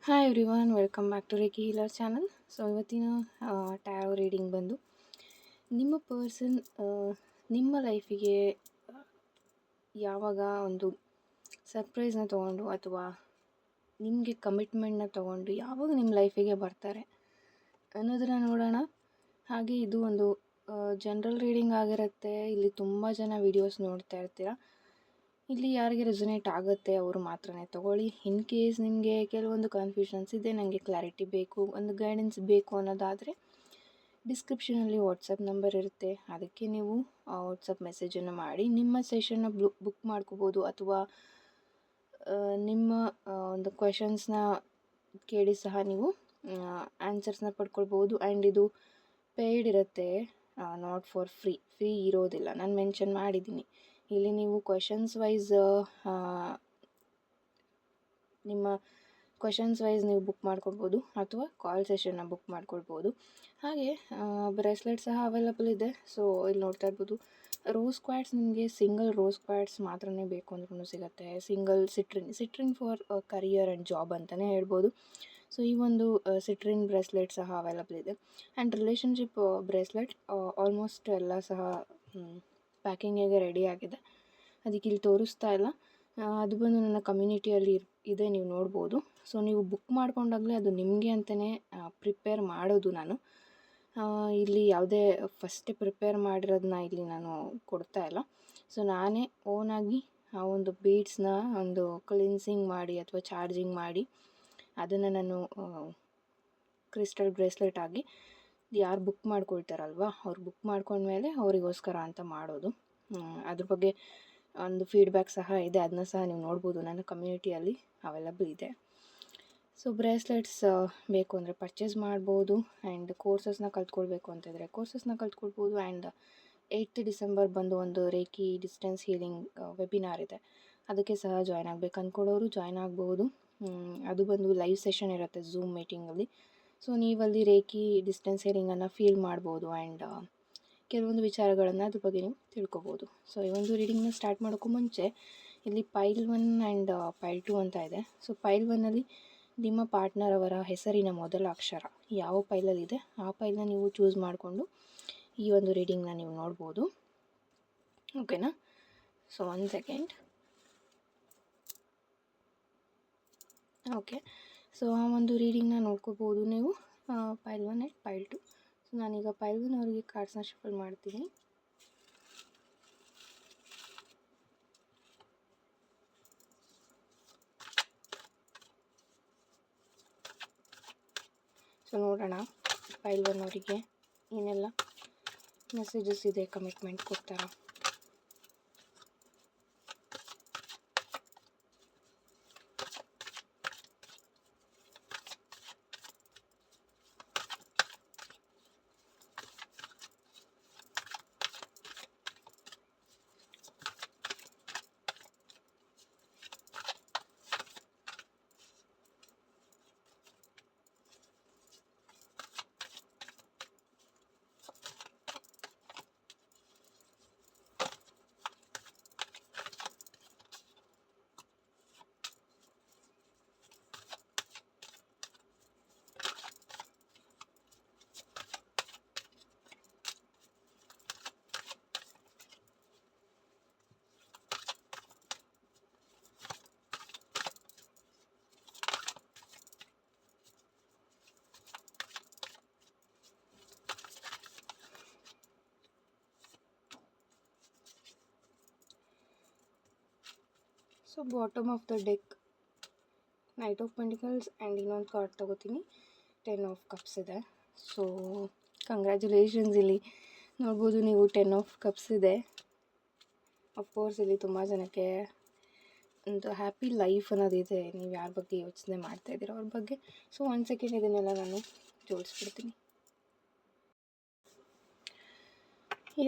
Hi everyone, welcome back to reiki healer channel. So ಇವತ್ತಿನ tarot reading ಬಂದು ನಿಮ್ಮ person ನಿಮ್ಮ ಲೈಫಿಗೆ ಯಾವಾಗ ಒಂದು ಸರ್ಪ್ರೈಸ್ನ ತೊಗೊಂಡು ಅಥವಾ ನಿಮಗೆ ಕಮಿಟ್ಮೆಂಟ್ನ ತೊಗೊಂಡು ಯಾವಾಗ ನಿಮ್ಮ ಲೈಫಿಗೆ ಬರ್ತಾರೆ ಅನ್ನೋದನ್ನು ನೋಡೋಣ. ಹಾಗೆ ಇದು ಒಂದು ಜನರಲ್ ರೀಡಿಂಗ್ ಆಗಿರುತ್ತೆ. ಇಲ್ಲಿ ತುಂಬ ಜನ ವೀಡಿಯೋಸ್ ನೋಡ್ತಾ ಇರ್ತೀರ. ಇಲ್ಲಿ ಯಾರಿಗೆ ರೆಸೊನೇಟ್ ಆಗುತ್ತೆ ಅವರು ಮಾತ್ರನೇ ತೊಗೊಳ್ಳಿ. ಇನ್ ಕೇಸ್ ನಿಮಗೆ ಕೆಲವೊಂದು ಕನ್ಫ್ಯೂಷನ್ಸ್ ಇದೆ, ನನಗೆ ಕ್ಲಾರಿಟಿ ಬೇಕು, ಒಂದು ಗೈಡೆನ್ಸ್ ಬೇಕು ಅನ್ನೋದಾದರೆ ಡಿಸ್ಕ್ರಿಪ್ಷನಲ್ಲಿ ವಾಟ್ಸಪ್ ನಂಬರ್ ಇರುತ್ತೆ. ಅದಕ್ಕೆ ನೀವು ವಾಟ್ಸಪ್ ಮೆಸೇಜನ್ನು ಮಾಡಿ ನಿಮ್ಮ ಸೆಷನ್ನ ಬುಕ್ ಮಾಡ್ಕೋಬೋದು. ಅಥವಾ ನಿಮ್ಮ ಒಂದು ಕ್ವೆಶನ್ಸ್ನ ಕೇಳಿ ಸಹ ನೀವು ಆನ್ಸರ್ಸ್ನ ಪಡ್ಕೊಳ್ಬೋದು. ಆ್ಯಂಡ್ ಇದು ಪೇಯ್ಡ್ ಇರುತ್ತೆ, ನಾಟ್ ಫಾರ್ ಫ್ರೀ ಇರೋದಿಲ್ಲ. ನಾನು ಮೆನ್ಷನ್ ಮಾಡಿದ್ದೀನಿ ಇಲ್ಲಿ. ನೀವು ಕ್ವೆಶನ್ಸ್ ವೈಸ್ ನಿಮ್ಮ ಕ್ವೆಶನ್ಸ್ ವೈಸ್ ನೀವು ಬುಕ್ ಮಾಡ್ಕೊಳ್ಬೋದು ಅಥವಾ ಕಾಲ್ ಸೆಷನ್ನ ಬುಕ್ ಮಾಡ್ಕೊಳ್ಬೋದು. ಹಾಗೆ ಬ್ರೇಸ್ಲೆಟ್ ಸಹ ಅವೈಲಬಲ್ ಇದೆ. ಸೊ ಇಲ್ಲಿ ನೋಡ್ತಾ ಇರ್ಬೋದು, ರೋಸ್ ಕ್ವಾಡ್ಸ್ ನಿಮಗೆ ಸಿಂಗಲ್ ರೋಸ್ ಕ್ವಾಡ್ಸ್ ಮಾತ್ರನೇ ಬೇಕು ಅಂದ್ರೂ ಸಿಗುತ್ತೆ. Single citrine for career and job ಅಂತಲೇ ಹೇಳ್ಬೋದು. ಸೊ ಈ ಒಂದು ಸಿಟ್ರಿನ್ ಬ್ರೇಸ್ಲೆಟ್ ಸಹ ಅವೈಲಬಲ್ ಇದೆ. ಆ್ಯಂಡ್ ರಿಲೇಷನ್ಶಿಪ್ ಬ್ರೇಸ್ಲೆಟ್ ಆಲ್ಮೋಸ್ಟ್ ಎಲ್ಲ ಸಹ ಪ್ಯಾಕಿಂಗಿಗೆ ರೆಡಿ ಆಗಿದೆ. ಅದಕ್ಕೆ ಇಲ್ಲಿ ತೋರಿಸ್ತಾ ಇಲ್ಲ. ಅದು ಬಂದು ನನ್ನ ಕಮ್ಯುನಿಟಿಯಲ್ಲಿ ಇದೆ, ನೀವು ನೋಡ್ಬೋದು. ಸೊ ನೀವು ಬುಕ್ ಮಾಡ್ಕೊಂಡಾಗಲೇ ಅದು ನಿಮಗೆ ಅಂತಲೇ ಪ್ರಿಪೇರ್ ಮಾಡೋದು ನಾನು. ಇಲ್ಲಿ ಯಾವುದೇ ಫಸ್ಟೇ ಪ್ರಿಪೇರ್ ಮಾಡಿರೋದನ್ನ ಇಲ್ಲಿ ನಾನು ಕೊಡ್ತಾ ಇಲ್ಲ. ಸೊ ನಾನೇ ಓನಾಗಿ ಆ ಒಂದು ಬೀಡ್ಸ್ನ ಒಂದು ಕ್ಲಿನ್ಸಿಂಗ್ ಮಾಡಿ ಅಥವಾ ಚಾರ್ಜಿಂಗ್ ಮಾಡಿ ಅದನ್ನು ನಾನು ಕ್ರಿಸ್ಟಲ್ ಬ್ರೇಸ್ಲೆಟ್ ಆಗಿ ಯಾರು ಬುಕ್ ಮಾಡ್ಕೊಳ್ತಾರಲ್ವ ಅವ್ರು ಬುಕ್ ಮಾಡ್ಕೊಂಡ್ಮೇಲೆ ಅವರಿಗೋಸ್ಕರ ಅಂತ ಮಾಡೋದು. ಅದ್ರ ಬಗ್ಗೆ ಒಂದು ಫೀಡ್ಬ್ಯಾಕ್ ಸಹ ಇದೆ, ಅದನ್ನ ಸಹ ನೀವು ನೋಡ್ಬೋದು, ನನ್ನ ಕಮ್ಯುನಿಟಿಯಲ್ಲಿ ಅವೈಲಬಲ್ ಇದೆ. ಸೊ ಬ್ರೇಸ್ಲೆಟ್ಸ್ ಬೇಕು ಅಂದರೆ ಪರ್ಚೇಸ್ ಮಾಡ್ಬೋದು. ಆ್ಯಂಡ್ ಕೋರ್ಸಸ್ನ ಕಲ್ತ್ಕೊಳ್ಬೇಕು ಅಂತಿದ್ರೆ ಕೋರ್ಸಸ್ನ ಕಲ್ತ್ಕೊಳ್ಬೋದು. ಆ್ಯಂಡ್ 8th ಡಿಸೆಂಬರ್ ಬಂದು ಒಂದು ರೇಖಿ ಡಿಸ್ಟೆನ್ಸ್ ಹೀಲಿಂಗ್ ವೆಬಿನಾರ್ ಇದೆ, ಅದಕ್ಕೆ ಸಹ ಜಾಯ್ನ್ ಆಗಬೇಕು ಅಂದ್ಕೊಳ್ಳೋರು ಜಾಯ್ನ್ ಆಗ್ಬೋದು. ಅದು ಬಂದು ಲೈವ್ ಸೆಷನ್ ಇರುತ್ತೆ ಝೂಮ್ ಮೀಟಿಂಗಲ್ಲಿ. ಸೊ ನೀವಲ್ಲಿ ರೇಖಿ ಡಿಸ್ಟೆನ್ಸ್ ಹೀಲಿಂಗನ್ನು ಫೀಲ್ ಮಾಡ್ಬೋದು. ಆ್ಯಂಡ್ ಕೆಲವೊಂದು ವಿಚಾರಗಳನ್ನು ಅದ್ರ ಬಗ್ಗೆ ನೀವು ತಿಳ್ಕೊಬೋದು. ಸೊ ಈ ಒಂದು ರೀಡಿಂಗ್ನ ಸ್ಟಾರ್ಟ್ ಮಾಡೋಕ್ಕೂ ಮುಂಚೆ ಇಲ್ಲಿ ಪೈಲ್ 1 ಆ್ಯಂಡ್ ಪೈಲ್ 2 ಅಂತ ಇದೆ. ಸೊ ಪೈಲ್ 1ಅಲ್ಲಿ ನಿಮ್ಮ ಪಾರ್ಟ್ನರ್ ಅವರ ಹೆಸರಿನ ಮೊದಲ ಅಕ್ಷರ ಯಾವ ಪೈಲಲ್ಲಿದೆ ಆ ಪೈಲ್ನ ನೀವು ಚೂಸ್ ಮಾಡಿಕೊಂಡು ಈ ಒಂದು ರೀಡಿಂಗ್ನ ನೀವು ನೋಡ್ಬೋದು. ಓಕೆನಾ? So 1 second. ಓಕೆ, ಸೊ ಆ ಒಂದು ರೀಡಿಂಗ್ನ ನೋಡ್ಕೋಬೋದು ನೀವು, ಪೈಲ್ 1 ಆ್ಯಂಡ್ ಪೈಲ್ 2. ಸೊ ನಾನೀಗ ಪೈಲ್ 1 ಅವರಿಗೆ ಕಾರ್ಡ್ಸ್ನ ಶಫಲ್ ಮಾಡ್ತೀನಿ. ಸೊ ನೋಡೋಣ ಪೈಲ್ 1 ಅವರಿಗೆ ಏನೆಲ್ಲ ಮೆಸೇಜಸ್ ಇದೆ, ಕಮಿಟ್ಮೆಂಟ್ ಕೊಡ್ತಾರಾ. So bottom of the deck knight of pentacles and ಇನ್ನೊಂದು ಕಾರ್ಡ್ ತೊಗೋತೀನಿ, 10 ಆಫ್ ಕಪ್ಸ್ ಇದೆ. So congratulations. ಇಲ್ಲಿ ನೋಡ್ಬೋದು ನೀವು 10 ಆಫ್ ಕಪ್ಸ್ ಇದೆ. ಅಫ್ಕೋರ್ಸ್ ಇಲ್ಲಿ ತುಂಬ ಜನಕ್ಕೆ ಒಂದು ಹ್ಯಾಪಿ ಲೈಫ್ ಅನ್ನೋದಿದೆ, ನೀವು ಯಾರ ಬಗ್ಗೆ ಯೋಚನೆ ಮಾಡ್ತಾಯಿದ್ದೀರೋ ಅವ್ರ ಬಗ್ಗೆ. ಸೊ 1 ಸೆಕೆಂಡ್ ಇದನ್ನೆಲ್ಲ ನಾನು ಜೋಡಿಸ್ಬಿಡ್ತೀನಿ.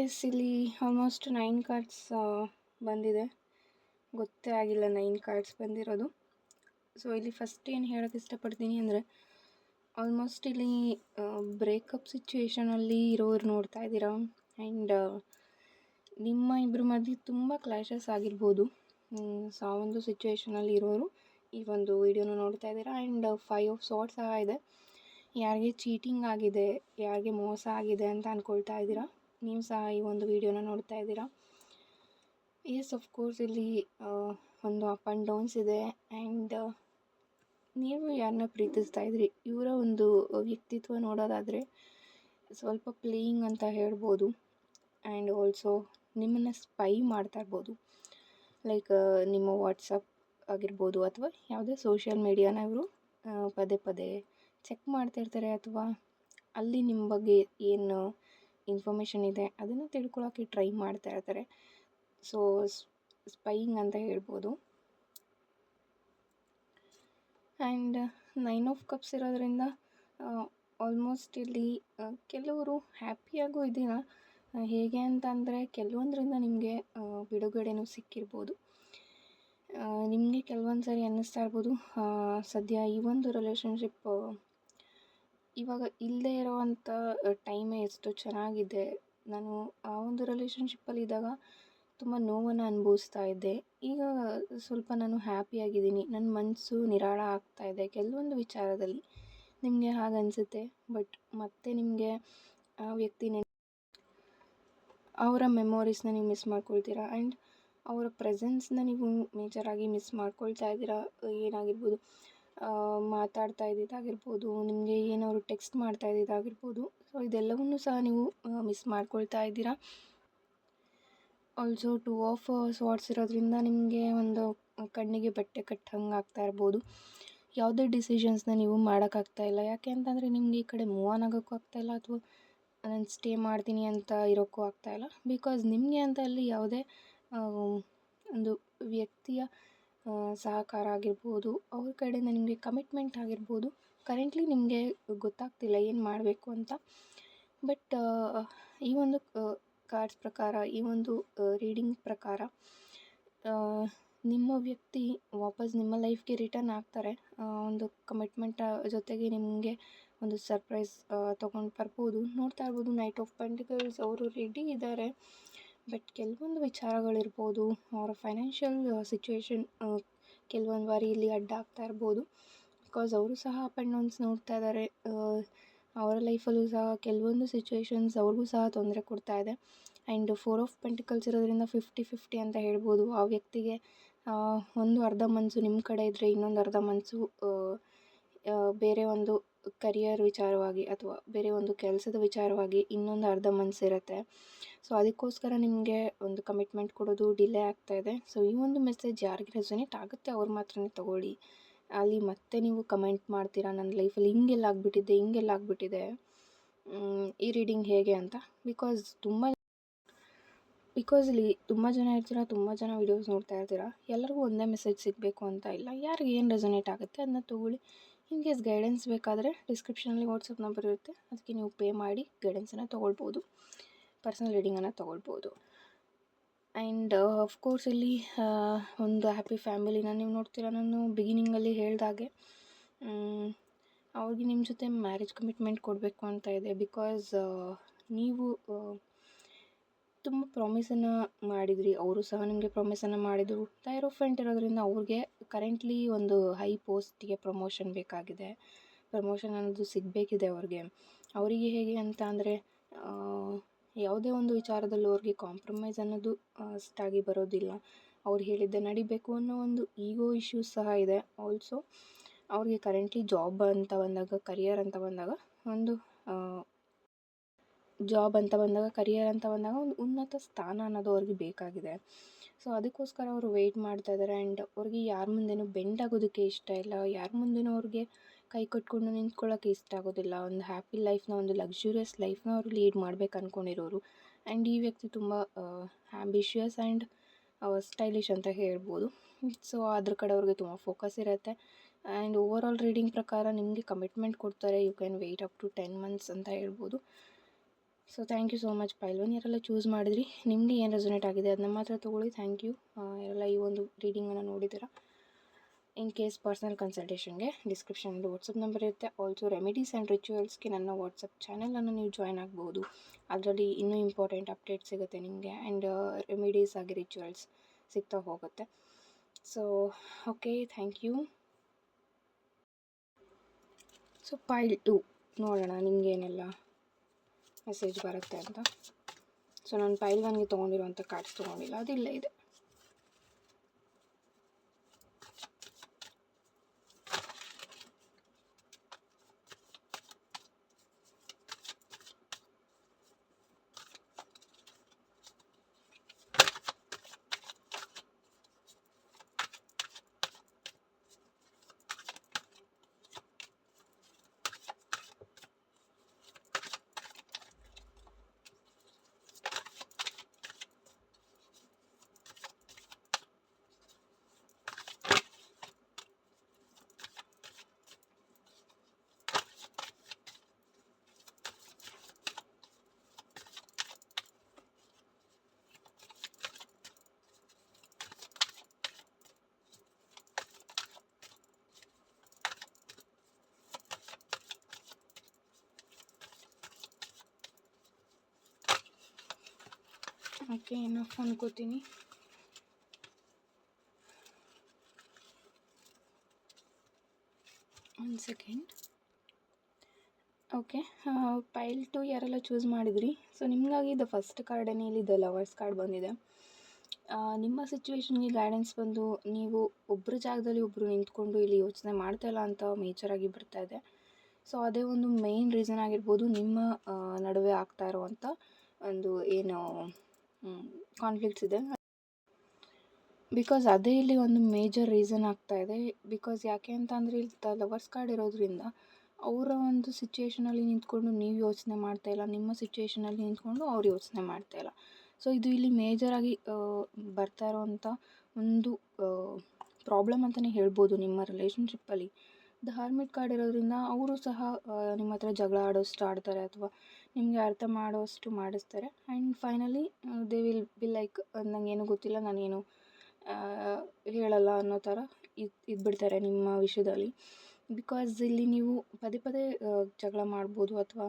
ಎಸ್, ಇಲ್ಲಿ ಆಲ್ಮೋಸ್ಟ್ 9 ಕಾರ್ಡ್ಸ್ ಬಂದಿದೆ, ಗೊತ್ತೇ ಆಗಿಲ್ಲ 9 ಕಾರ್ಡ್ಸ್ ಬಂದಿರೋದು. ಸೊ ಇಲ್ಲಿ ಫಸ್ಟ್ ಏನು ಹೇಳೋಕ್ಕೆ ಇಷ್ಟಪಡ್ತೀನಿ ಅಂದರೆ, ಆಲ್ಮೋಸ್ಟ್ ಇಲ್ಲಿ ಬ್ರೇಕಪ್ ಸಿಚುವೇಷನಲ್ಲಿ ಇರೋರು ನೋಡ್ತಾ ಇದ್ದೀರಾ. ಆ್ಯಂಡ್ ನಿಮ್ಮ ಇಬ್ಬರ ಮಧ್ಯೆ ತುಂಬ ಕ್ಲಾಶಸ್ ಆಗಿರ್ಬೋದು. ಸೊ ಆ ಒಂದು ಸಿಚುವೇಷನಲ್ಲಿ ಇರೋರು ಈ ಒಂದು ವಿಡಿಯೋನ ನೋಡ್ತಾ ಇದ್ದೀರಾ. ಆ್ಯಂಡ್ 5 ಆಫ್ ಸಾರ್ಟ್ಸ್ ಸಹ ಇದೆ. ಯಾರಿಗೆ ಚೀಟಿಂಗ್ ಆಗಿದೆ, ಯಾರಿಗೆ ಮೋಸ ಆಗಿದೆ ಅಂತ ಅಂದ್ಕೊಳ್ತಾ ಇದ್ದೀರಾ, ನೀವು ಸಹ ಈ ಒಂದು ವಿಡಿಯೋನ ನೋಡ್ತಾ ಇದ್ದೀರಾ. ಎಸ್, ಕೋರ್ಸ್ ಇಲ್ಲಿ ಒಂದು ಅಪ್ ಆ್ಯಂಡ್ ಡೌನ್ಸ್ ಇದೆ. ಆ್ಯಂಡ್ ನೀವು ಯಾರನ್ನ ಪ್ರೀತಿಸ್ತಾ ಇದ್ರಿ, ಇವರ ಒಂದು ವ್ಯಕ್ತಿತ್ವ ನೋಡೋದಾದರೆ ಸ್ವಲ್ಪ ಪ್ಲೇಯಿಂಗ್ ಅಂತ ಹೇಳ್ಬೋದು. ಆ್ಯಂಡ್ ಆಲ್ಸೋ ನಿಮ್ಮನ್ನು ಸ್ಪೈ ಮಾಡ್ತಾ ಇರ್ಬೋದು. ಲೈಕ್ ನಿಮ್ಮ ವಾಟ್ಸಪ್ ಆಗಿರ್ಬೋದು ಅಥವಾ ಯಾವುದೇ ಸೋಷಿಯಲ್ ಮೀಡಿಯಾನ ಇವರು ಪದೇ ಪದೇ ಚೆಕ್ ಮಾಡ್ತಾಯಿರ್ತಾರೆ, ಅಥವಾ ಅಲ್ಲಿ ನಿಮ್ಮ ಬಗ್ಗೆ ಏನು ಇನ್ಫಾರ್ಮೇಷನ್ ಇದೆ ಅದನ್ನು ತಿಳ್ಕೊಳ್ಳೋಕ್ಕೆ ಟ್ರೈ ಮಾಡ್ತಾ ಇರ್ತಾರೆ. ಸೊ ಸ್ಪೈಯಿಂಗ್ ಅಂತ ಹೇಳ್ಬೋದು. ಆ್ಯಂಡ್ 9 ಆಫ್ ಕಪ್ಸ್ ಇರೋದ್ರಿಂದ ಆಲ್ಮೋಸ್ಟ್ ಇಲ್ಲಿ ಕೆಲವರು ಹ್ಯಾಪಿಯಾಗೂ ಇದ್ದೀರಾ. ಹೇಗೆ ಅಂತ ಅಂದರೆ ಕೆಲವೊಂದರಿಂದ ನಿಮಗೆ ಬಿಡುಗಡೆನೂ ಸಿಕ್ಕಿರ್ಬೋದು. ನಿಮಗೆ ಕೆಲವೊಂದು ಸರಿ ಅನ್ನಿಸ್ತಾ ಇರ್ಬೋದು, ಸದ್ಯ ಈ ಒಂದು ರಿಲೇಷನ್ಶಿಪ್ ಇವಾಗ ಇಲ್ಲದೇ ಇರೋವಂಥ ಟೈಮೇ ಎಷ್ಟು ಚೆನ್ನಾಗಿದೆ. ನಾನು ಆ ಒಂದು ರಿಲೇಷನ್ಶಿಪ್ಪಲ್ಲಿ ಇದ್ದಾಗ ತುಂಬ ನೋವನ್ನು ಅನುಭವಿಸ್ತಾ ಇದ್ದೆ. ಈಗ ಸ್ವಲ್ಪ ನಾನು ಹ್ಯಾಪಿಯಾಗಿದ್ದೀನಿ, ನನ್ನ ಮನಸ್ಸು ನಿರಾಳ ಆಗ್ತಾಯಿದೆ ಕೆಲವೊಂದು ವಿಚಾರದಲ್ಲಿ. ನಿಮಗೆ ಹಾಗೆ ಅನಿಸುತ್ತೆ. ಬಟ್ ಮತ್ತೆ ನಿಮಗೆ ಆ ವ್ಯಕ್ತಿ ಅವರ ಮೆಮೊರೀಸ್ನ ನೀವು ಮಿಸ್ ಮಾಡ್ಕೊಳ್ತೀರಾ. ಆ್ಯಂಡ್ ಅವರ ಪ್ರೆಸೆನ್ಸ್ನ ನೀವು ಮೇಜರಾಗಿ ಮಿಸ್ ಮಾಡ್ಕೊಳ್ತಾ ಇದ್ದೀರಾ. ಏನಾಗಿರ್ಬೋದು, ಮಾತಾಡ್ತಾ ಇದ್ದಿದ್ದಾಗಿರ್ಬೋದು, ನಿಮಗೆ ಏನವರು ಟೆಕ್ಸ್ಟ್ ಮಾಡ್ತಾ ಇದ್ದಿದ್ದಾಗಿರ್ಬೋದು. ಸೊ ಇದೆಲ್ಲವನ್ನೂ ಸಹ ನೀವು ಮಿಸ್ ಮಾಡ್ಕೊಳ್ತಾ ಇದ್ದೀರಾ. ಆಲ್ಸೋ 2 ಆಫ್ ಸಾರ್ಟ್ಸ್ ಇರೋದ್ರಿಂದ ನಿಮಗೆ ಒಂದು ಕಣ್ಣಿಗೆ ಬಟ್ಟೆ ಕಟ್ಟಂಗೆ ಆಗ್ತಾ ಇರ್ಬೋದು. ಯಾವುದೇ ಡಿಸಿಷನ್ಸ್ನ ನೀವು ಮಾಡೋಕ್ಕಾಗ್ತಾಯಿಲ್ಲ. ಯಾಕೆ ಅಂತಂದರೆ ನಿಮಗೆ ಈ ಕಡೆ ಮೂವ್ ಆನ್ ಆಗೋಕ್ಕೂ ಆಗ್ತಾಯಿಲ್ಲ, ಅಥವಾ ನಾನು ಸ್ಟೇ ಮಾಡ್ತೀನಿ ಅಂತ ಇರೋಕ್ಕೂ ಆಗ್ತಾಯಿಲ್ಲ. ಬಿಕಾಸ್ ನಿಮಗೆ ಅಂತ ಅಲ್ಲಿ ಯಾವುದೇ ಒಂದು ವ್ಯಕ್ತಿಯ ಸಹಕಾರ ಆಗಿರ್ಬೋದು, ಅವ್ರ ಕಡೆಯಿಂದ ನಿಮಗೆ ಕಮಿಟ್ಮೆಂಟ್ ಆಗಿರ್ಬೋದು, ಕರೆಂಟ್ಲಿ ನಿಮಗೆ ಗೊತ್ತಾಗ್ತಿಲ್ಲ ಏನು ಮಾಡಬೇಕು ಅಂತ. ಬಟ್ ಈ ಒಂದು ಕಾರ್ಡ್ಸ್ ಪ್ರಕಾರ, ಈ ಒಂದು ರೀಡಿಂಗ್ ಪ್ರಕಾರ ನಿಮ್ಮ ವ್ಯಕ್ತಿ ವಾಪಸ್ ನಿಮ್ಮ ಲೈಫ್ಗೆ ರಿಟರ್ನ್ ಆಗ್ತಾರೆ. ಒಂದು ಕಮಿಟ್ಮೆಂಟ್ ಜೊತೆಗೆ ನಿಮಗೆ ಒಂದು ಸರ್ಪ್ರೈಸ್ ತೊಗೊಂಡು ಬರ್ಬೋದು. ನೋಡ್ತಾ ಇರ್ಬೋದು, ನೈಟ್ ಆಫ್ ಪೆಂಟಿಕಲ್ಸ್ ಅವರು ರೆಡಿ ಇದ್ದಾರೆ. ಬಟ್ ಕೆಲವೊಂದು ವಿಚಾರಗಳಿರ್ಬೋದು, ಅವರ ಫೈನಾನ್ಷಿಯಲ್ ಸಿಚುವೇಶನ್ ಕೆಲವೊಂದು ಬಾರಿ ಇಲ್ಲಿ ಅಡ್ಡ ಆಗ್ತಾ ಇರ್ಬೋದು. ಬಿಕಾಸ್ ಅವರು ಸಹ ಅಪ್ ಆ್ಯಂಡ್ ಡೌನ್ಸ್ ನೋಡ್ತಾ ಇದ್ದಾರೆ. ಅವರ ಲೈಫಲ್ಲೂ ಸಹ ಕೆಲವೊಂದು ಸಿಚುವೇಶನ್ಸ್ ಅವ್ರಿಗೂ ಸಹ ತೊಂದರೆ ಕೊಡ್ತಾ ಇದೆ. ಆ್ಯಂಡ್ 4 ಆಫ್ ಪೆಂಟಿಕಲ್ಸ್ ಇರೋದ್ರಿಂದ 50-50 ಅಂತ ಹೇಳ್ಬೋದು. ಆ ವ್ಯಕ್ತಿಗೆ ಒಂದು ಅರ್ಧ ಮನಸ್ಸು ನಿಮ್ಮ ಕಡೆ ಇದ್ದರೆ, ಇನ್ನೊಂದು ಅರ್ಧ ಮನಸ್ಸು ಬೇರೆ ಒಂದು ಕರಿಯರ್ ವಿಚಾರವಾಗಿ ಅಥವಾ ಬೇರೆ ಒಂದು ಕೆಲಸದ ವಿಚಾರವಾಗಿ ಇನ್ನೊಂದು ಅರ್ಧ ಮನಸ್ಸಿರುತ್ತೆ. ಸೊ ಅದಕ್ಕೋಸ್ಕರ ನಿಮಗೆ ಒಂದು ಕಮಿಟ್ಮೆಂಟ್ ಕೊಡೋದು ಡಿಲೇ ಆಗ್ತಾಯಿದೆ. ಸೊ ಈ ಒಂದು ಮೆಸೇಜ್ ಯಾರಿಗೆ ರೆಸೊನೇಟ್ ಆಗುತ್ತೆ ಅವ್ರು ಮಾತ್ರ ತೊಗೊಳ್ಳಿ. ಅಲ್ಲಿ ಮತ್ತೆ ನೀವು ಕಮೆಂಟ್ ಮಾಡ್ತೀರಾ, ನನ್ನ ಲೈಫಲ್ಲಿ ಹಿಂಗೆಲ್ಲ ಆಗಿಬಿಟ್ಟಿದೆ ಈ ರೀಡಿಂಗ್ ಹೇಗೆ ಅಂತ. ಬಿಕಾಸ್ ಇಲ್ಲಿ ತುಂಬ ಜನ ಇರ್ತೀರ, ತುಂಬ ಜನ ವೀಡಿಯೋಸ್ ನೋಡ್ತಾ ಇರ್ತೀರ. ಎಲ್ಲರಿಗೂ ಒಂದೇ ಮೆಸೇಜ್ ಸಿಗಬೇಕು ಅಂತ ಇಲ್ಲ. ಯಾರಿಗೆ ಏನು ರೆಸೊನೇಟ್ ಆಗುತ್ತೆ ಅದನ್ನ ತೊಗೊಳ್ಳಿ. ಇನ್ ಕೇಸ್ ಗೈಡೆನ್ಸ್ ಬೇಕಾದರೆ ಡಿಸ್ಕ್ರಿಪ್ಷನಲ್ಲಿ ವಾಟ್ಸಪ್ ನಂಬರ್ ಇರುತ್ತೆ, ಅದಕ್ಕೆ ನೀವು ಪೇ ಮಾಡಿ ಗೈಡೆನ್ಸನ್ನು ತೊಗೊಳ್ಬೋದು, ಪರ್ಸನಲ್ ರೀಡಿಂಗನ್ನು ತೊಗೊಳ್ಬೋದು. ಆ್ಯಂಡ್ ಅಫ್ಕೋರ್ಸ್ ಇಲ್ಲಿ ಒಂದು ಹ್ಯಾಪಿ ಫ್ಯಾಮಿಲಿನ ನೀವು ನೋಡ್ತೀರ. ನಾನು ಬಿಗಿನಿಂಗಲ್ಲಿ ಹೇಳಿದಾಗೆ ಅವ್ರಿಗೆ ನಿಮ್ಮ ಜೊತೆ ಮ್ಯಾರೇಜ್ ಕಮಿಟ್ಮೆಂಟ್ ಕೊಡಬೇಕು ಅಂತ ಇದೆ. ಬಿಕಾಸ್ ನೀವು ತುಂಬ ಪ್ರಾಮಿಸನ್ನು ಮಾಡಿದ್ರಿ, ಅವರು ಸಹ ನಿಮಗೆ ಪ್ರಾಮಿಸನ್ನು ಮಾಡಿದರು. ಥೈರೋಫೆಂಟ್ ಇರೋದ್ರಿಂದ ಅವ್ರಿಗೆ ಕರೆಂಟ್ಲಿ ಒಂದು ಹೈ ಪೋಸ್ಟಿಗೆ ಪ್ರಮೋಷನ್ ಬೇಕಾಗಿದೆ. ಪ್ರಮೋಷನ್ ಅನ್ನೋದು ಸಿಗಬೇಕಿದೆ ಅವರಿಗೆ ಹೇಗೆ ಅಂತ ಅಂದರೆ ಯಾವುದೇ ಒಂದು ವಿಚಾರದಲ್ಲೂ ಅವ್ರಿಗೆ ಕಾಂಪ್ರಮೈಸ್ ಅನ್ನೋದು ಅಷ್ಟಾಗಿ ಬರೋದಿಲ್ಲ. ಅವ್ರು ಹೇಳಿದ್ದೆ ನಡಿಬೇಕು ಅನ್ನೋ ಒಂದು ಈಗೋ ಇಶ್ಯೂಸ್ ಸಹ ಇದೆ. ಆಲ್ಸೋ ಅವ್ರಿಗೆ ಕರೆಂಟ್ಲಿ ಜಾಬ್ ಅಂತ ಬಂದಾಗ, ಕರಿಯರ್ ಅಂತ ಬಂದಾಗ ಒಂದು ಒಂದು ಉನ್ನತ ಸ್ಥಾನ ಅನ್ನೋದು ಅವ್ರಿಗೆ ಬೇಕಾಗಿದೆ. ಸೊ ಅದಕ್ಕೋಸ್ಕರ ಅವರು ವೆಯ್ಟ್ ಮಾಡ್ತಾ ಇದ್ದಾರೆ. ಆ್ಯಂಡ್ ಅವ್ರಿಗೆ ಯಾರ ಮುಂದೆನೂ ಬೆಂಡ್ ಆಗೋದಕ್ಕೆ ಇಷ್ಟ ಇಲ್ಲ, ಯಾರ ಮುಂದೆನೂ ಅವ್ರಿಗೆ ಕೈ ಕಟ್ಕೊಂಡು ನಿಂತ್ಕೊಳ್ಳೋಕ್ಕೆ ಇಷ್ಟ ಆಗೋದಿಲ್ಲ. ಒಂದು ಹ್ಯಾಪಿ ಲೈಫ್ನ, ಒಂದು ಲಕ್ಸುರಿಯಸ್ ಲೈಫ್ನ ಅವರು ಲೀಡ್ ಮಾಡಬೇಕು ಅಂದ್ಕೊಂಡಿರೋರು. ಆ್ಯಂಡ್ ಈ ವ್ಯಕ್ತಿ ತುಂಬ ಆ್ಯಂಬಿಷಿಯಸ್ ಆ್ಯಂಡ್ ಸ್ಟೈಲಿಶ್ ಅಂತ ಹೇಳ್ಬೋದು. ಸೊ ಅದ್ರ ಕಡೆ ಅವ್ರಿಗೆ ತುಂಬ ಫೋಕಸ್ ಇರುತ್ತೆ. ಆ್ಯಂಡ್ ಓವರ್ ಆಲ್ ರೀಡಿಂಗ್ ಪ್ರಕಾರ ನಿಮಗೆ ಕಮಿಟ್ಮೆಂಟ್ ಕೊಡ್ತಾರೆ. You can wait up to 10 months ಅಂತ ಹೇಳ್ಬೋದು. So thank you so much pile one. ಯಾರೆಲ್ಲ ಚೂಸ್ ಮಾಡಿದ್ರಿ, ನಿಮಗೆ ಏನು ರೆಸೊನೇಟ್ ಆಗಿದೆ ಅದನ್ನ ಮಾತ್ರ ತೊಗೊಳ್ಳಿ. ಥ್ಯಾಂಕ್ ಯು ಯಾರೆಲ್ಲ ಈ ಒಂದು ರೀಡಿಂಗನ್ನು ನೋಡಿದ್ದೀರಾ. ಇನ್ ಕೇಸ್ ಪರ್ಸನಲ್ ಕನ್ಸಲ್ಟೇಷನ್ಗೆ ಡಿಸ್ಕ್ರಿಪ್ಷನಲ್ಲಿ ವಾಟ್ಸಪ್ ನಂಬರ್ ಇರುತ್ತೆ. ಆಲ್ಸೋ ರೆಮಿಡೀಸ್ ಆ್ಯಂಡ್ ರಿಚುವಲ್ಸ್ಗೆ ನನ್ನ ವಾಟ್ಸಪ್ ಚಾನಲನ್ನು ನೀವು ಜಾಯ್ನ್ ಆಗ್ಬೋದು. ಅದರಲ್ಲಿ ಇನ್ನೂ ಇಂಪಾರ್ಟೆಂಟ್ ಅಪ್ಡೇಟ್ ಸಿಗುತ್ತೆ ನಿಮಗೆ. ಆ್ಯಂಡ್ ರೆಮಿಡೀಸ್ ಆಗಿ ರಿಚುವಲ್ಸ್ ಸಿಗ್ತಾ ಹೋಗುತ್ತೆ. So okay, thank you. So pile 2 ನೋಡೋಣ ನಿಮಗೇನೆಲ್ಲ ಮೆಸೇಜ್ ಬರುತ್ತೆ ಅಂತ. ಸೊ ನಾನು ಪೈಲ್ 1ಗೆ ತೊಗೊಂಡಿರೋಂಥ ಕಾರ್ಡ್ಸ್ ತೊಗೊಂಡಿಲ್ಲ, ಅದು ಇಲ್ಲೇ ಇದೆ. ಓಕೆ, ಏನಪ್ಪ ಅನ್ಕೋತೀನಿ. ಒಂದು ಸೆಕೆಂಡ್. ಓಕೆ, ಪೈಲ್ 2 ಯಾರೆಲ್ಲ ಚೂಸ್ ಮಾಡಿದ್ರಿ, ಸೊ ನಿಮಗಾಗಿ ದ ಫಸ್ಟ್ ಕಾರ್ಡನೇ ಇಲ್ಲಿ ದ ಲವರ್ಸ್ ಕಾರ್ಡ್ ಬಂದಿದೆ. ನಿಮ್ಮ ಸಿಚುವೇಶನ್ಗೆ ಗೈಡೆನ್ಸ್ ಬಂದು ನೀವು ಒಬ್ಬರ ಜಾಗದಲ್ಲಿ ಒಬ್ಬರು ನಿಂತ್ಕೊಂಡು ಇಲ್ಲಿ ಯೋಚನೆ ಮಾಡ್ತಾಯಿಲ್ಲ ಅಂತ ಮೇಜರಾಗಿ ಬರ್ತಾ ಇದೆ. ಸೊ ಅದೇ ಒಂದು ಮೇಯ್ನ್ ರೀಸನ್ ಆಗಿರ್ಬೋದು ನಿಮ್ಮ ನಡುವೆ ಆಗ್ತಾ ಇರುವಂಥ ಒಂದು ಏನು ಕಾನ್ಫ್ಲಿಕ್ಟ್ಸ್ ಇದೆ. ಬಿಕಾಸ್ ಅದೇ ಇಲ್ಲಿ ಒಂದು ಮೇಜರ್ ರೀಸನ್ ಆಗ್ತಾ ಇದೆ. ಬಿಕಾಸ್ ಯಾಕೆ ಅಂತ ಅಂದರೆ ಇಲ್ಲಿ ಲವರ್ಸ್ ಕಾರ್ಡ್ ಇರೋದ್ರಿಂದ ಅವರ ಒಂದು ಸಿಚುವೇಷನಲ್ಲಿ ನಿಂತ್ಕೊಂಡು ನೀವು ಯೋಚನೆ ಮಾಡ್ತಾಯಿಲ್ಲ, ನಿಮ್ಮ ಸಿಚುವೇಷನಲ್ಲಿ ನಿಂತ್ಕೊಂಡು ಅವ್ರು ಯೋಚನೆ ಮಾಡ್ತಾಯಿಲ್ಲ. ಸೊ ಇದು ಇಲ್ಲಿ ಮೇಜರಾಗಿ ಬರ್ತಾ ಇರೋವಂಥ ಒಂದು ಪ್ರಾಬ್ಲಮ್ ಅಂತಲೇ ಹೇಳ್ಬೋದು ನಿಮ್ಮ ರಿಲೇಷನ್ಶಿಪ್ಪಲ್ಲಿ. ದ ಹರ್ಮಿಟ್ ಕಾರ್ಡ್ ಇರೋದ್ರಿಂದ ಅವರು ಸಹ ನಿಮ್ಮ ಹತ್ರ ಜಗಳ ಆಡೋಷ್ಟು ಆಡ್ತಾರೆ, ಅಥವಾ ನಿಮಗೆ ಅರ್ಥ ಮಾಡೋಷ್ಟು ಮಾಡಿಸ್ತಾರೆ. And finally they will be like ನನಗೇನು ಗೊತ್ತಿಲ್ಲ, ನಾನೇನು ಹೇಳಲ್ಲ ಅನ್ನೋ ಥರ ಇದ್ಬಿಡ್ತಾರೆ ನಿಮ್ಮ ವಿಷಯದಲ್ಲಿ. ಬಿಕಾಸ್ ಇಲ್ಲಿ ನೀವು ಪದೇ ಪದೇ ಜಗಳ ಮಾಡ್ಬೋದು, ಅಥವಾ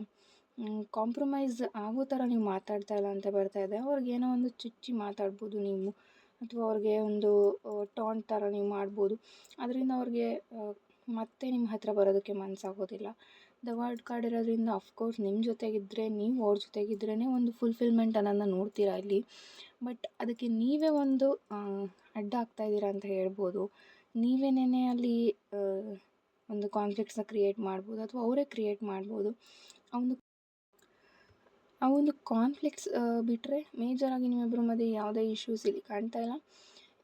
ಕಾಂಪ್ರಮೈಸ್ ಆಗೋ ಥರ ನೀವು ಮಾತಾಡ್ತಾ ಇಲ್ಲ ಅಂತ ಬರ್ತಾ ಇದೆ. ಅವ್ರಿಗೇನೋ ಒಂದು ಚುಚ್ಚಿ ಮಾತಾಡ್ಬೋದು ನೀವು, ಅಥವಾ ಅವ್ರಿಗೆ ಒಂದು ಟಾಂಟ್ ಥರ ನೀವು ಮಾಡ್ಬೋದು. ಅದರಿಂದ ಅವ್ರಿಗೆ ಮತ್ತೆ ನಿಮ್ಮ ಹತ್ರ ಬರೋದಕ್ಕೆ ಮನಸ್ಸಾಗೋದಿಲ್ಲ. ದ ವರ್ಲ್ಡ್ ಕಾರ್ಡ್ ಇರೋದ್ರಿಂದ ಅಫ್ಕೋರ್ಸ್ ನಿಮ್ಮ ಜೊತೆಗಿದ್ದರೆ, ನೀವು ಅವ್ರ ಜೊತೆಗಿದ್ರೇ ಒಂದು ಫುಲ್ಫಿಲ್ಮೆಂಟ್ ಅನ್ನೋದನ್ನ ನೋಡ್ತೀರಾ ಇಲ್ಲಿ. ಬಟ್ ಅದಕ್ಕೆ ನೀವೇ ಒಂದು ಅಡ್ಡ ಆಗ್ತಾಯಿದ್ದೀರಾ ಅಂತ ಹೇಳ್ಬೋದು. ನೀವೇನೇ ಅಲ್ಲಿ ಒಂದು ಕಾನ್ಫ್ಲಿಕ್ಟ್ಸ್ನ ಕ್ರಿಯೇಟ್ ಮಾಡ್ಬೋದು, ಅಥವಾ ಅವರೇ ಕ್ರಿಯೇಟ್ ಮಾಡ್ಬೋದು. ಆ ಒಂದು ಕಾನ್ಫ್ಲಿಕ್ಟ್ಸ್ ಬಿಟ್ಟರೆ ಮೇಜರಾಗಿ ನಿಮ್ಮಿಬ್ಬರ ಮಧ್ಯೆ ಯಾವುದೇ ಇಶ್ಯೂಸ್ ಇಲ್ಲಿ ಕಾಣ್ತಾ ಇಲ್ಲ.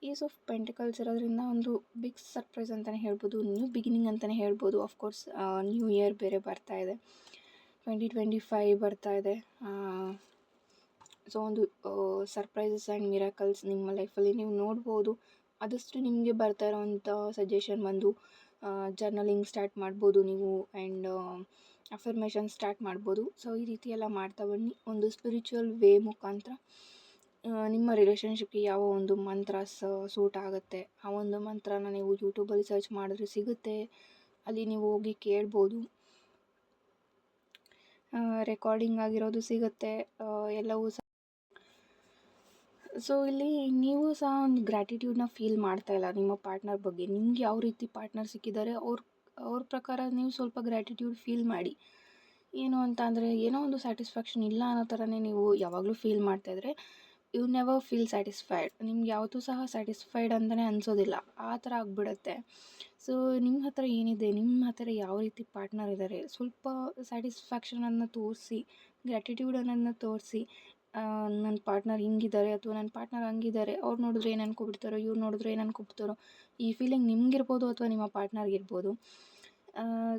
ಈಸ್ ಆಫ್ ಪೆಂಟಿಕಲ್ಸ್ ಇರೋದ್ರಿಂದ ಒಂದು ಬಿಗ್ ಸರ್ಪ್ರೈಸ್ ಅಂತಲೇ ಹೇಳ್ಬೋದು, ನ್ಯೂ ಬಿಗಿನಿಂಗ್ ಅಂತಲೇ ಹೇಳ್ಬೋದು. ಆಫ್ಕೋರ್ಸ್ ನ್ಯೂ ಇಯರ್ ಬೇರೆ ಬರ್ತಾ ಇದೆ, 2025 ಬರ್ತಾ ಇದೆ. ಸೊ ಒಂದು ಸರ್ಪ್ರೈಸಸ್ ಆ್ಯಂಡ್ ಮಿರಾಕಲ್ಸ್ ನಿಮ್ಮ ಲೈಫಲ್ಲಿ ನೀವು ನೋಡ್ಬೋದು. ಆದಷ್ಟು ನಿಮಗೆ ಬರ್ತಾ ಇರೋವಂಥ ಸಜೆಷನ್ ಬಂದು ಜರ್ನಲಿಂಗ್ ಸ್ಟಾರ್ಟ್ ಮಾಡ್ಬೋದು ನೀವು, ಆ್ಯಂಡ್ ಅಫರ್ಮೇಷನ್ ಸ್ಟಾರ್ಟ್ ಮಾಡ್ಬೋದು. ಸೊ ಈ ರೀತಿ ಎಲ್ಲ ಮಾಡ್ತಾ ಬನ್ನಿ. ಒಂದು ಸ್ಪಿರಿಚುವಲ್ ವೇ ಮುಖಾಂತರ ನಿಮ್ಮ ರಿಲೇಷನ್ಶಿಪ್ಗೆ ಯಾವ ಒಂದು ಮಂತ್ರ ಸೂಟ್ ಆಗುತ್ತೆ, ಆ ಒಂದು ಮಂತ್ರನ ನೀವು ಯೂಟ್ಯೂಬಲ್ಲಿ ಸರ್ಚ್ ಮಾಡಿದ್ರೆ ಸಿಗುತ್ತೆ. ಅಲ್ಲಿ ನೀವು ಹೋಗಿ ಕೇಳ್ಬೋದು, ರೆಕಾರ್ಡಿಂಗ್ ಆಗಿರೋದು ಸಿಗುತ್ತೆ ಎಲ್ಲವೂ ಸಹ. ಸೊ ಇಲ್ಲಿ ನೀವು ಸಹ ಒಂದು ಗ್ರ್ಯಾಟಿಟ್ಯೂಡ್ನ ಫೀಲ್ ಮಾಡ್ತಾಯಿಲ್ಲ ನಿಮ್ಮ ಪಾರ್ಟ್ನರ್ ಬಗ್ಗೆ. ನಿಮ್ಗೆ ಯಾವ ರೀತಿ ಪಾರ್ಟ್ನರ್ ಸಿಕ್ಕಿದ್ದಾರೆ ಅವ್ರ ಪ್ರಕಾರ ನೀವು ಸ್ವಲ್ಪ ಗ್ರ್ಯಾಟಿಟ್ಯೂಡ್ ಫೀಲ್ ಮಾಡಿ. ಏನು ಅಂತ ಅಂದರೆ ಏನೋ ಒಂದು ಸ್ಯಾಟಿಸ್ಫ್ಯಾಕ್ಷನ್ ಇಲ್ಲ ಅನ್ನೋ ಥರನೇ ನೀವು ಯಾವಾಗಲೂ ಫೀಲ್ ಮಾಡ್ತಾಯಿದ್ರೆ ಯು ನೆವರ್ ಫೀಲ್ ಸ್ಯಾಟಿಸ್ಫೈಡ್. ನಿಮ್ಗೆ ಯಾವತ್ತೂ ಸಹ ಸ್ಯಾಟಿಸ್ಫೈಡ್ ಅಂತಲೇ ಅನಿಸೋದಿಲ್ಲ, ಆ ಥರ ಆಗಿಬಿಡುತ್ತೆ. ಸೊ ನಿಮ್ಮ ಹತ್ರ ಏನಿದೆ, ನಿಮ್ಮ ಹತ್ರ ಯಾವ ರೀತಿ ಪಾರ್ಟ್ನರ್ ಇದ್ದಾರೆ, ಸ್ವಲ್ಪ ಸ್ಯಾಟಿಸ್ಫ್ಯಾಕ್ಷನನ್ನು ತೋರಿಸಿ, ಗ್ರ್ಯಾಟಿಟ್ಯೂಡ್ ಅನ್ನೋದನ್ನ ತೋರಿಸಿ. ನನ್ನ ಪಾರ್ಟ್ನರ್ ಹಿಂಗಿದ್ದಾರೆ, ಅಥವಾ ನನ್ನ ಪಾರ್ಟ್ನರ್ ಹಂಗಿದ್ದಾರೆ, ಅವ್ರು ನೋಡಿದ್ರೆ ಏನು ಅನ್ಕೊಬಿಡ್ತಾರೋ, ಇವ್ರು ನೋಡಿದ್ರೆ ಏನು ಅನ್ಕೊಬಿಡ್ತಾರೋ, ಈ ಫೀಲಿಂಗ್ ನಿಮಗಿರ್ಬೋದು ಅಥವಾ ನಿಮ್ಮ ಪಾರ್ಟ್ನರ್ಗಿರ್ಬೋದು.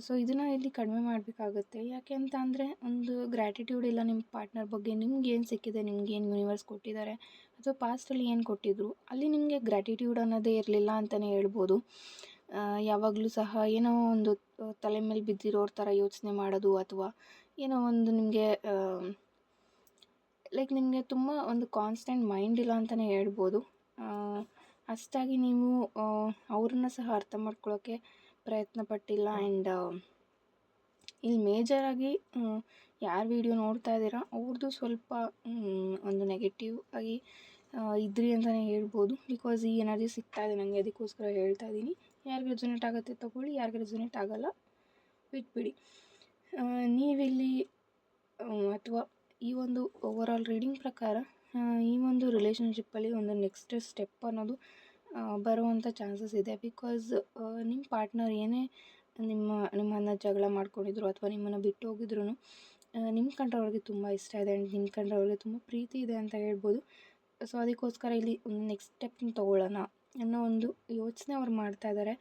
ಸೊ ಇದನ್ನು ಇಲ್ಲಿ ಕಡಿಮೆ ಮಾಡಬೇಕಾಗುತ್ತೆ. ಯಾಕೆ ಅಂತ ಅಂದರೆ ಒಂದು ಗ್ರ್ಯಾಟಿಟ್ಯೂಡ್ ಇಲ್ಲ ನಿಮ್ಮ ಪಾರ್ಟ್ನರ್ ಬಗ್ಗೆ. ನಿಮ್ಗೇನು ಸಿಕ್ಕಿದೆ, ನಿಮ್ಗೇನು ಯೂನಿವರ್ಸ್ ಕೊಟ್ಟಿದ್ದಾರೆ, ಅಥವಾ ಪಾಸ್ಟಲ್ಲಿ ಏನು ಕೊಟ್ಟಿದ್ದರು, ಅಲ್ಲಿ ನಿಮಗೆ ಗ್ರ್ಯಾಟಿಟ್ಯೂಡ್ ಅನ್ನೋದೇ ಇರಲಿಲ್ಲ ಅಂತಲೇ ಹೇಳ್ಬೋದು. ಯಾವಾಗಲೂ ಸಹ ಏನೋ ಒಂದು ತಲೆ ಮೇಲೆ ಬಿದ್ದಿರೋರ ಥರ ಯೋಚನೆ ಮಾಡೋದು, ಅಥವಾ ಏನೋ ಒಂದು ನಿಮಗೆ ಲೈಕ್ ನಿಮಗೆ ತುಂಬ ಒಂದು ಕಾನ್ಸ್ಟೆಂಟ್ ಮೈಂಡ್ ಇಲ್ಲ ಅಂತಲೇ ಹೇಳ್ಬೋದು. ಅಷ್ಟಾಗಿ ನೀವು ಅವ್ರನ್ನ ಸಹ ಅರ್ಥ ಮಾಡ್ಕೊಳ್ಳೋಕ್ಕೆ ಪ್ರಯತ್ನ ಪಟ್ಟಿಲ್ಲ. ಆ್ಯಂಡ್ ಇಲ್ಲಿ ಮೇಜರಾಗಿ ಯಾರು ವಿಡಿಯೋ ನೋಡ್ತಾ ಇದ್ದೀರಾ ಅವ್ರದ್ದು ಸ್ವಲ್ಪ ಒಂದು ನೆಗೆಟಿವ್ ಆಗಿ ಇದ್ರಿ ಅಂತಲೇ ಹೇಳ್ಬೋದು. ಬಿಕಾಸ್ ಈ ಎನರ್ಜಿ ಸಿಗ್ತಾ ಇದೆ ನನಗೆ, ಅದಕ್ಕೋಸ್ಕರ ಹೇಳ್ತಾ ಇದ್ದೀನಿ. ಯಾರಿಗೆ ರೆಸೊನೇಟ್ ಆಗುತ್ತೆ ತೊಗೊಳ್ಳಿ, ಯಾರಿಗೆ ರೆಸೊನೇಟ್ ಆಗೋಲ್ಲ ಬಿಟ್ಬಿಡಿ. ನೀವಿಲ್ಲಿ ಅಥವಾ ಈ ಒಂದು ಓವರಾಲ್ ರೀಡಿಂಗ್ ಪ್ರಕಾರ ಈ ಒಂದು ರಿಲೇಷನ್ಶಿಪ್ಪಲ್ಲಿ ಒಂದು ನೆಕ್ಸ್ಟ್ ಸ್ಟೆಪ್ ಅನ್ನೋದು ಬರುವಂಥ ಚಾನ್ಸಸ್ ಇದೆ. ಬಿಕಾಸ್ ನಿಮ್ಮ ಪಾರ್ಟ್ನರ್ ಏನೇ ನಿಮ್ಮನ್ನು ಜಗಳ ಮಾಡ್ಕೊಂಡಿದ್ರು ಅಥವಾ ನಿಮ್ಮನ್ನು ಬಿಟ್ಟು ಹೋಗಿದ್ರು ನಿಮ್ಮ ಕಂಡ್ರೆ ಅವ್ರಿಗೆ ತುಂಬ ಇಷ್ಟ ಇದೆ ಆ್ಯಂಡ್ ನಿಮ್ಮ ಕಂಡ್ರೆ ಅವ್ರಿಗೆ ತುಂಬ ಪ್ರೀತಿ ಇದೆ ಅಂತ ಹೇಳ್ಬೋದು. ಸೊ ಅದಕ್ಕೋಸ್ಕರ ಇಲ್ಲಿ ಒಂದು ನೆಕ್ಸ್ಟ್ ಸ್ಟೆಪ್ನ ತೊಗೊಳ್ಳೋಣ ಅನ್ನೋ ಒಂದು ಯೋಚನೆ ಅವ್ರು ಮಾಡ್ತಾ ಇದ್ದಾರೆ.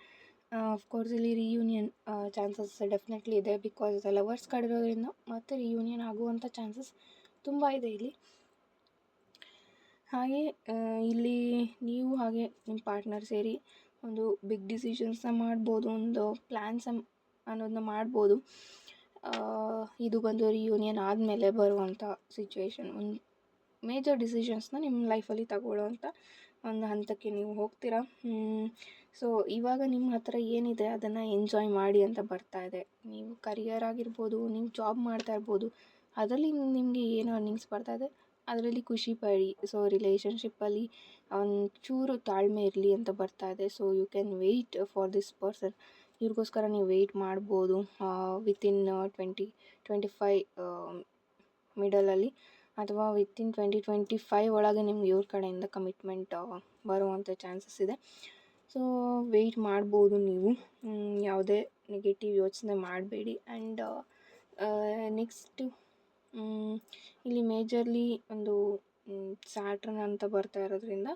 ಆಫ್ಕೋರ್ಸ್ ಇಲ್ಲಿ ರಿಯೂನಿಯನ್ ಚಾನ್ಸಸ್ ಡೆಫಿನೆಟ್ಲಿ ಇದೆ. ಬಿಕಾಸ್ ಲವರ್ಸ್ ಕಾರ್ಡ್ ಇರೋದ್ರಿಂದ ಮತ್ತೆ ರಿಯೂನಿಯನ್ ಆಗುವಂಥ ಚಾನ್ಸಸ್ ತುಂಬ ಇದೆ ಇಲ್ಲಿ. ಹಾಗೆ ಇಲ್ಲಿ ನೀವು ಹಾಗೆ ನಿಮ್ಮ ಪಾರ್ಟ್ನರ್ ಸೇರಿ ಒಂದು ಬಿಗ್ ಡಿಸಿಷನ್ಸ್ನ ಮಾಡ್ಬೋದು, ಒಂದು ಪ್ಲ್ಯಾನ್ಸ್ ಅನ್ನೋದನ್ನ ಮಾಡ್ಬೋದು. ಇದು ಬಂದು ರಿಯೂನಿಯನ್ ಆದಮೇಲೆ ಬರುವಂಥ ಸಿಚುವೇಶನ್. ಒಂದು ಮೇಜರ್ ಡಿಸಿಷನ್ಸ್ನ ನಿಮ್ಮ ಲೈಫಲ್ಲಿ ತಗೊಳ್ಳೋವಂಥ ಒಂದು ಹಂತಕ್ಕೆ ನೀವು ಹೋಗ್ತೀರಾ. ಸೊ ಇವಾಗ ನಿಮ್ಮ ಹತ್ರ ಏನಿದೆ ಅದನ್ನು ಎಂಜಾಯ್ ಮಾಡಿ ಅಂತ ಬರ್ತಾ ಇದೆ. ನೀವು ಕರಿಯರ್ ಆಗಿರ್ಬೋದು, ನೀವು ಜಾಬ್ ಮಾಡ್ತಾ ಇರ್ಬೋದು, ಅದರಲ್ಲಿ ನಿಮಗೆ ಏನು ಅರ್ನಿಂಗ್ಸ್ ಬರ್ತಾ ಇದೆ ಅದರಲ್ಲಿ ಖುಷಿ ಪಡಿ. ಸೊ ರಿಲೇಷನ್ಶಿಪ್ಪಲ್ಲಿ ಒಂಚೂರು ತಾಳ್ಮೆ ಇರಲಿ ಅಂತ ಬರ್ತಾ ಇದೆ. So you can wait for this person. ಇವ್ರಿಗೋಸ್ಕರ ನೀವು ವೆಯ್ಟ್ ಮಾಡ್ಬೋದು ವಿತಿನ್ 2025 ಮಿಡಲಲ್ಲಿ ಅಥವಾ ವಿತಿನ್ 2025 ಒಳಗೆ ನಿಮ್ಗೆ ಇವ್ರ ಕಡೆಯಿಂದ ಕಮಿಟ್ಮೆಂಟ್ ಬರುವಂಥ ಚಾನ್ಸಸ್ ಇದೆ. ಸೊ ವೆಯ್ಟ್ ಮಾಡ್ಬೋದು ನೀವು. ಯಾವುದೇ ನೆಗೆಟಿವ್ ಯೋಚನೆ ಮಾಡಬೇಡಿ. ಆ್ಯಂಡ್ ನೆಕ್ಸ್ಟು ಇಲ್ಲಿ ಮೇಜರ್ಲಿ ಒಂದು ಸ್ಯಾಟರ್ನ್ ಅಂತ ಬರ್ತಾ ಇರೋದ್ರಿಂದ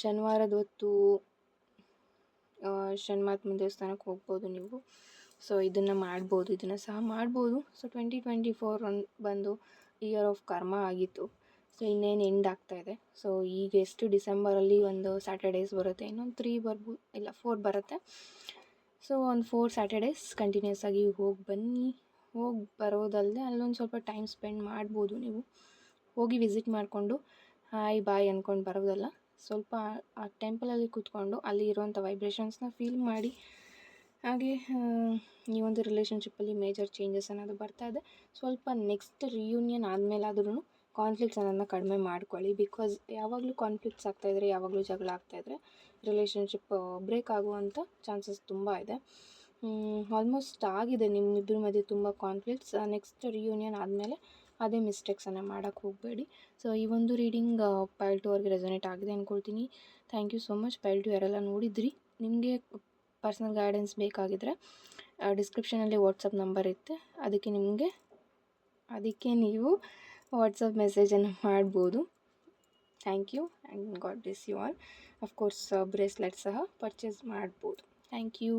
ಶನಿವಾರದ ಹೊತ್ತು ಶನಿಮಾತ್ಮ ದೇವಸ್ಥಾನಕ್ಕೆ ಹೋಗ್ಬೋದು ನೀವು. ಸೊ ಇದನ್ನು ಮಾಡ್ಬೋದು, ಇದನ್ನು ಸಹ ಮಾಡ್ಬೋದು. ಸೊ 2024 ಬಂದು ಇಯರ್ ಆಫ್ ಕರ್ಮ ಆಗಿತ್ತು. ಸೊ ಇನ್ನೇನು ಎಂಡ್ ಆಗ್ತಾಯಿದೆ. ಸೊ ಈಗ ಎಷ್ಟು ಡಿಸೆಂಬರಲ್ಲಿ ಒಂದು ಸ್ಯಾಟರ್ಡೇಸ್ ಬರುತ್ತೆ, ಇನ್ನೊಂದು 3 ಬರ್ಬೋದು, ಇಲ್ಲ 4 ಬರುತ್ತೆ. ಸೊ ಒಂದು 4 ಸ್ಯಾಟರ್ಡೇಸ್ ಕಂಟಿನ್ಯೂಸ್ ಆಗಿ ಹೋಗಿ ಬನ್ನಿ. ಹೋಗಿ ಬರೋದಲ್ಲದೆ ಅಲ್ಲೊಂದು ಸ್ವಲ್ಪ ಟೈಮ್ ಸ್ಪೆಂಡ್ ಮಾಡ್ಬೋದು ನೀವು. ಹೋಗಿ ವಿಸಿಟ್ ಮಾಡಿಕೊಂಡು ಹಾಯ್ ಬಾಯ್ ಅಂದ್ಕೊಂಡು ಬರೋದಲ್ಲ, ಸ್ವಲ್ಪ ಆ ಟೆಂಪಲಲ್ಲಿ ಕೂತ್ಕೊಂಡು ಅಲ್ಲಿ ಇರುವಂಥ ವೈಬ್ರೇಷನ್ಸ್ನ ಫೀಲ್ ಮಾಡಿ. ಹಾಗೆ ಈ ಒಂದು ರಿಲೇಷನ್ಶಿಪ್ಪಲ್ಲಿ ಮೇಜರ್ ಚೇಂಜಸ್ ಅನ್ನೋದು ಬರ್ತಾ ಇದೆ. ಸ್ವಲ್ಪ ನೆಕ್ಸ್ಟ್ ರಿಯೂನಿಯನ್ ಆದಮೇಲಾದ್ರೂ ಕಾನ್ಫ್ಲಿಕ್ಟ್ಸ್ ಅನ್ನೋದನ್ನ ಕಡಿಮೆ ಮಾಡ್ಕೊಳ್ಳಿ. ಬಿಕಾಸ್ ಯಾವಾಗಲೂ ಕಾನ್ಫ್ಲಿಕ್ಟ್ಸ್ ಆಗ್ತಾಯಿದ್ರೆ, ಯಾವಾಗಲೂ ಜಗಳ ಆಗ್ತಾಯಿದ್ರೆ ರಿಲೇಷನ್ಶಿಪ್ ಬ್ರೇಕ್ ಆಗುವಂಥ ಚಾನ್ಸಸ್ ತುಂಬ ಇದೆ. ಆಲ್ಮೋಸ್ಟ್ ಆಗಿದೆ ನಿಮ್ಮಿಬ್ಬರ ಮಧ್ಯೆ ತುಂಬ ಕಾನ್ಫ್ಲಿಕ್ಟ್ಸ್. ನೆಕ್ಸ್ಟ್ ರಿಯೂನಿಯನ್ ಆದಮೇಲೆ ಅದೇ ಮಿಸ್ಟೇಕ್ಸನ್ನು ಮಾಡೋಕ್ಕೆ ಹೋಗಬೇಡಿ. ಸೊ ಈ ಒಂದು ರೀಡಿಂಗ್ ಪೈಲ್ 2 ಅವ್ರಿಗೆ ರೆಸೊನೇಟ್ ಆಗಿದೆ ಅಂದ್ಕೊಳ್ತೀನಿ. Thank you so much. Pile 2 ಯಾರೆಲ್ಲ ನೋಡಿದ್ರಿ, ನಿಮಗೆ ಪರ್ಸ್ನಲ್ ಗೈಡೆನ್ಸ್ ಬೇಕಾಗಿದ್ದರೆ ಡಿಸ್ಕ್ರಿಪ್ಷನಲ್ಲಿ ವಾಟ್ಸಪ್ ನಂಬರ್ ಇರುತ್ತೆ, ಅದಕ್ಕೆ ನೀವು ವಾಟ್ಸಪ್ ಮೆಸೇಜನ್ನು ಮಾಡ್ಬೋದು. Thank you and God bless you all. Of course bracelet ಸಹ ಪರ್ಚೇಸ್ ಮಾಡ್ಬೋದು. Thank you.